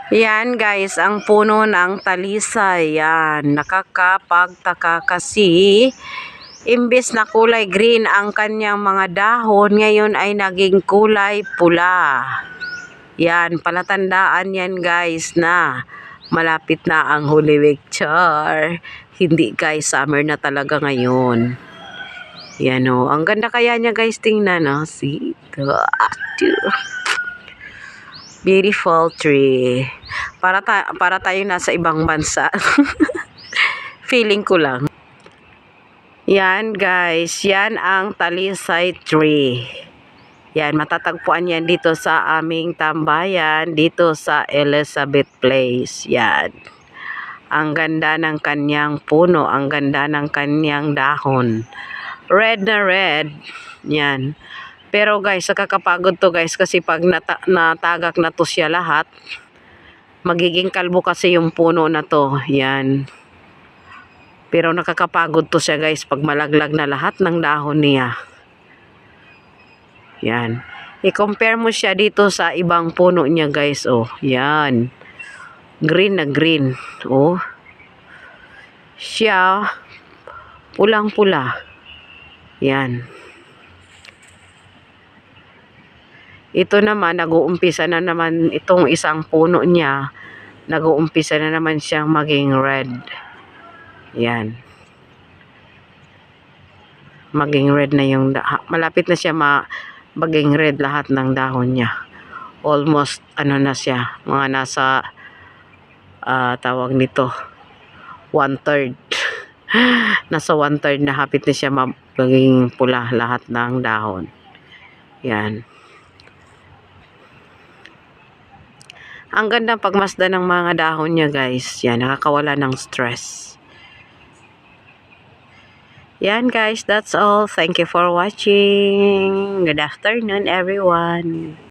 Yan guys, ang puno ng talisay. Yan, nakakapagtaka kasi imbes na kulay green ang kanyang mga dahon, ngayon ay naging kulay pula. Yan, palatandaan yan guys na malapit na ang Holy Week. Char. Hindi guys, summer na talaga ngayon. Yan o, ang ganda kaya niya guys, tingnan o. See? Beautiful tree. Para tayo nasa ibang bansa. Feeling ko lang. Yan guys, yan ang talisay tree. Yan, matatagpuan yan dito sa aming tambayan, dito sa Elizabeth Place. Yan. Ang ganda ng kanyang puno, ang ganda ng kanyang dahon. Red na red. Yan. Pero guys, nakakapagod to guys kasi pag natagak na to siya lahat, magiging kalbo kasi yung puno na to. Yan. Pero nakakapagod to siya guys pag malaglag na lahat ng dahon niya. Yan. I-compare mo siya dito sa ibang puno niya guys. Oh, yan. Green na green. Oh. Siya pulang-pula. Yan. Ito naman, nag-uumpisa na naman itong isang puno niya. Nag-uumpisa na naman siyang maging red. Yan. Maging red na yung, malapit na siya maging red lahat ng dahon niya. Almost, ano na siya, mga nasa, tawag nito, 1/3. Nasa 1/3 na hapit na siya maging pula lahat ng dahon. Yan. Ang ganda pagmasdan ng mga dahon niya guys. Yan, nakakawala ng stress. Yan guys, that's all. Thank you for watching. Good afternoon everyone.